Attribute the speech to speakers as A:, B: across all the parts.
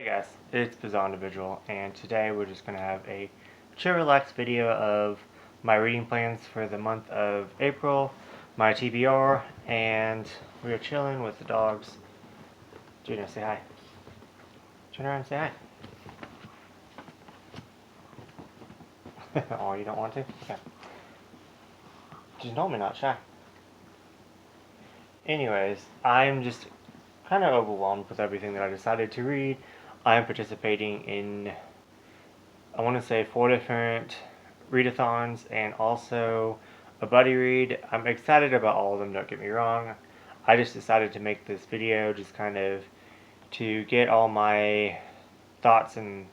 A: Hey guys, it's Bizarre Individual, and today we're just going to have a chill relax video of my reading plans for the month of April, my TBR, and we are chilling with the dogs. Juno, say hi. Turn around and say hi. Oh, you don't want to? Okay. She's normally not shy. Anyways, I'm just kind of overwhelmed with everything that I decided to read. I'm participating in, I want to say, 4 different readathons and also a buddy read. I'm excited about all of them, don't get me wrong. I just decided to make this video just kind of to get all my thoughts and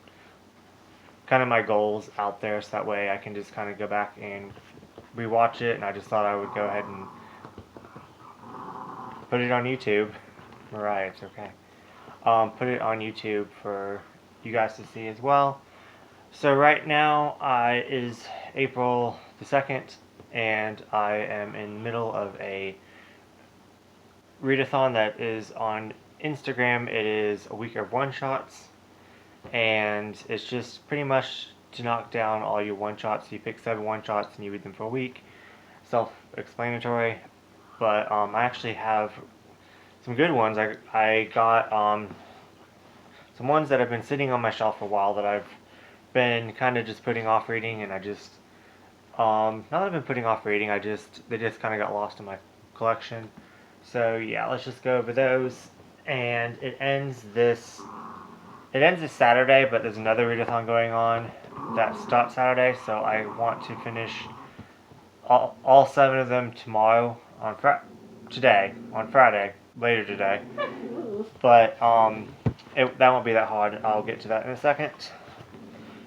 A: kind of my goals out there, so that way I can just kind of go back and rewatch it. And I just thought I would go ahead and put it on YouTube. Right, it's okay. Put it on YouTube for you guys to see as well. So right now is April the 2nd, and I am in the middle of a readathon that is on Instagram. It is a week of one-shots, and it's just pretty much to knock down all your one-shots. You pick 7 one-shots and you read them for a week. Self-explanatory, but I actually have some good ones. I got some ones that have been sitting on my shelf for a while that I've been kind of just putting off reading, and I just not that I've been putting off reading, they just kind of got lost in my collection. So yeah, let's just go over those. And it ends this Saturday, but there's another readathon going on that stops Saturday, so I want to finish all 7 of them tomorrow on Friday, later today. But that won't be that hard. I'll get to that in a second.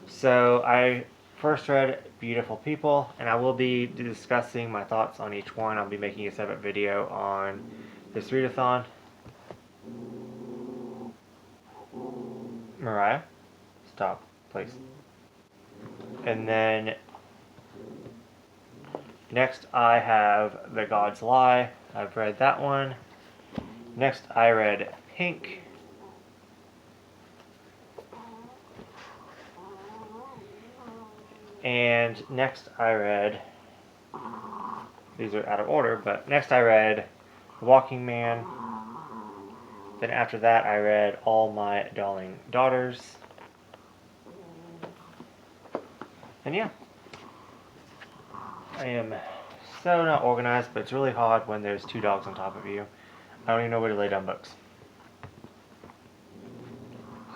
A: So I first read Beautiful People, and I will be discussing my thoughts on each one. I'll be making a separate video on this readathon. Mariah, stop, please. And then next I have The God's Lie. I've read that one. Next I read Pink. And next I read, these are out of order, but next I read The Walking Man. Then after that I read All My Darling Daughters. And yeah, I am so not organized, but it's really hard when there's 2 dogs on top of you. I don't even know where to lay down books.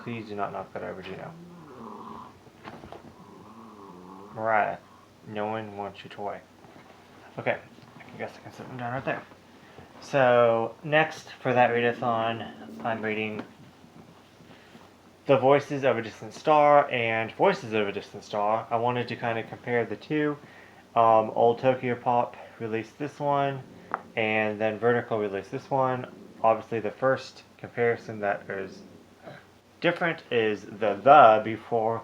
A: Please do not knock that over, Gino. Mariah, no one wants your toy. Okay, I guess I can set them down right there. So, next for that readathon, I'm reading The Voices of a Distant Star and Voices of a Distant Star. I wanted to kind of compare the two. Old Tokyo Pop released this one, and then Vertical released this one. Obviously, the first comparison that is different is the before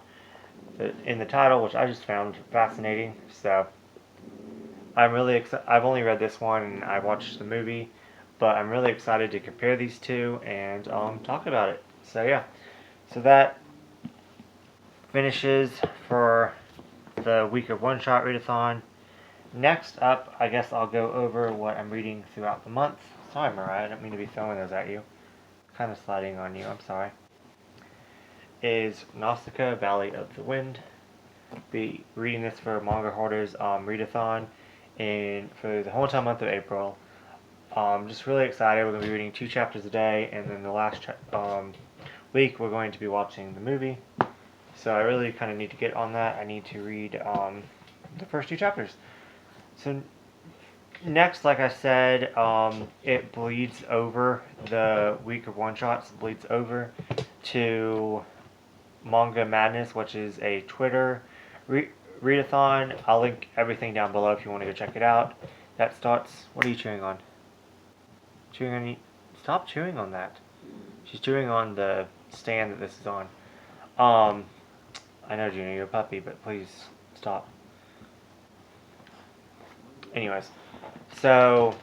A: in the title, which I just found fascinating. So I'm really I've only read this one and I watched the movie, but I'm really excited to compare these two and talk about it. So yeah, so that finishes for the week of one-shot readathon. Next up, I guess I'll go over what I'm reading throughout the month. Sorry, Mariah, I don't mean to be throwing those at you. Kind of sliding on you, I'm sorry. Is Nausicaa, Valley of the Wind. Be reading this for Manga Haorder's readathon for the whole entire month of April. Just really excited. We're going to be reading 2 chapters a day, and then the last week we're going to be watching the movie. So I really kind of need to get on that. I need to read the first 2 chapters. So next, like I said, it bleeds over, the week of one-shots bleeds over to Manga Madness, which is a Twitter readathon. I'll link everything down below if you want to go check it out. That starts... What are you chewing on? Chewing on... Stop chewing on that. She's chewing on the stand that this is on. I know, Juno, you're a puppy, but please stop. Anyways, so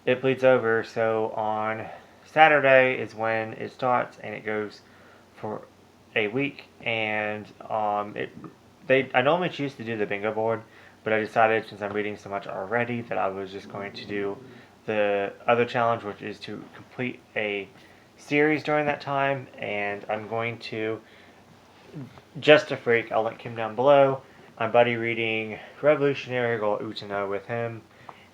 A: it bleeds over. So on Saturday is when it starts, and it goes for a week. And I normally choose to do the bingo board, but I decided, since I'm reading so much already, that I was just going to do the other challenge, which is to complete a series during that time. And I'm going to Justafreak, I'll link him down below. I'm buddy reading Revolutionary Girl Utena with him.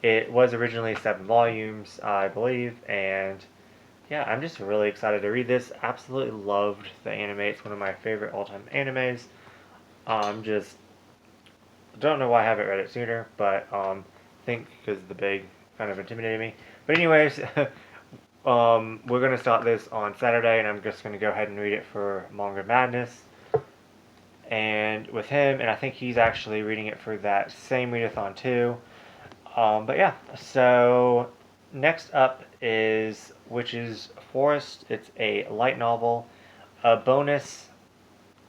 A: It was originally 7 volumes, I believe, and yeah, I'm just really excited to read this. Absolutely loved the anime. It's one of my favorite all-time animes. Just don't know why I haven't read it sooner, but think because the big kind of intimidated me. But anyways, we're gonna start this on Saturday, and I'm just gonna go ahead and read it for Manga Madness. And with him, and I think he's actually reading it for that same readathon too. But yeah, so next up is Witch's Forest. It's a light novel. A bonus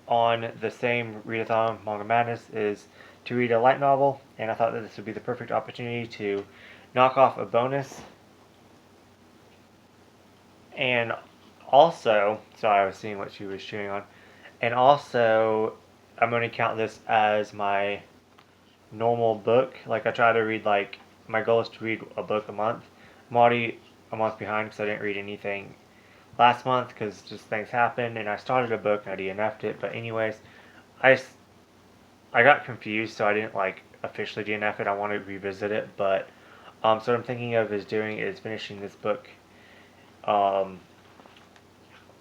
A: on the same readathon, Manga Madness, is to read a light novel, and I thought that this would be the perfect opportunity to knock off a bonus. And also, sorry, I was seeing what she was chewing on. And also, I'm going to count this as my normal book. Like, I try to read, like, my goal is to read a book a month. I'm already a month behind because I didn't read anything last month because just things happened, and I started a book and I DNF'd it. But anyways, I got confused, so I didn't, like, officially DNF it. I want to revisit it, but so what I'm thinking of is finishing this book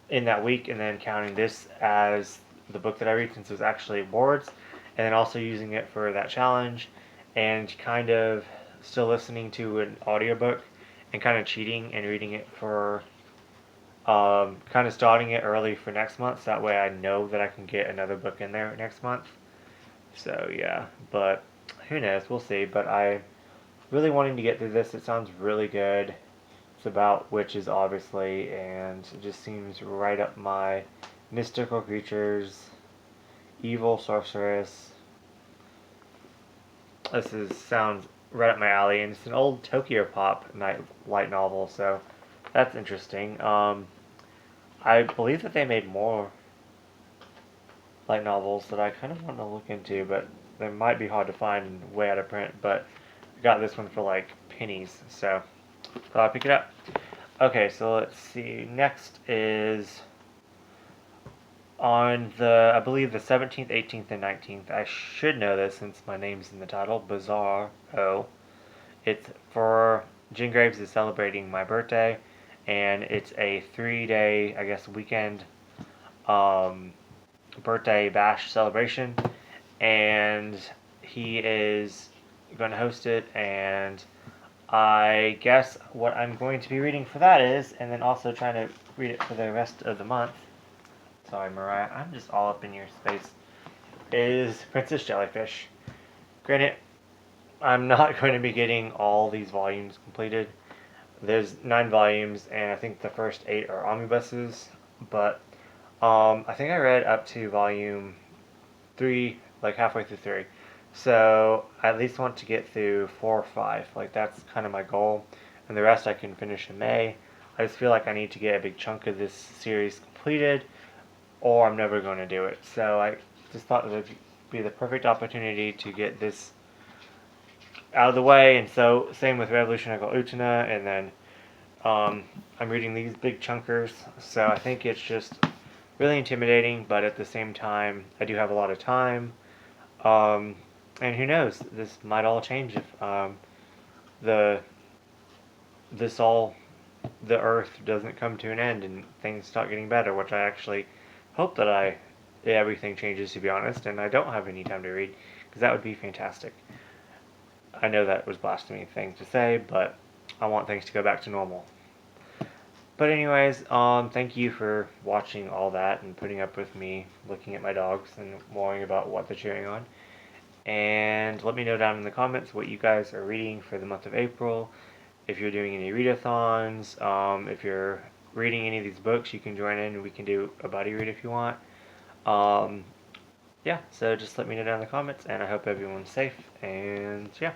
A: in that week, and then counting this as the book that I read, since it was actually awards, and then also using it for that challenge, and kind of still listening to an audiobook and kind of cheating and reading it for kind of starting it early for next month, so that way I know that I can get another book in there next month. So yeah, but who knows, we'll see. But I really wanting to get through this. It sounds really good. It's about witches, obviously, and it just seems right up my mystical creatures, evil sorceress. Sounds right up my alley, and it's an old Tokyo Pop light novel, so that's interesting. I believe that they made more light novels that I kind of want to look into, but they might be hard to find and way out of print. But I got this one for like pennies, so thought I'd pick it up. Okay, so let's see. Next is on I believe the 17th, 18th, and 19th. I should know this since my name's in the title. Bizarre. Oh. It's for Jen Graves is celebrating my birthday, and it's a 3-day, I guess, weekend birthday bash celebration, and he is going to host it, and I guess what I'm going to be reading for that is, and then also trying to read it for the rest of the month. Sorry, Mariah, I'm just all up in your space. Is Princess Jellyfish. Granted, I'm not going to be getting all these volumes completed. There's 9 volumes, and I think the first 8 are omnibuses, but I think I read up to volume 3, like halfway through 3. So I at least want to get through 4 or 5. Like, that's kind of my goal, and the rest I can finish in May. I just feel like I need to get a big chunk of this series completed, or I'm never going to do it. So I just thought it would be the perfect opportunity to get this out of the way. And so same with Revolutionary Girl Utena, and then I'm reading these big chunkers, so I think it's just really intimidating, but at the same time I do have a lot of time, and who knows, this might all change if the earth doesn't come to an end and things start getting better, which I actually hope that everything changes, to be honest, and I don't have any time to read, because that would be fantastic. I know that was blasphemy thing to say, but I want things to go back to normal. But anyways, thank you for watching all that and putting up with me looking at my dogs and worrying about what they're chewing on. And let me know down in the comments what you guys are reading for the month of April. If you're doing any readathons, if you're reading any of these books, you can join in and we can do a buddy read if you want. Yeah, so just let me know down in the comments, and I hope everyone's safe, and yeah.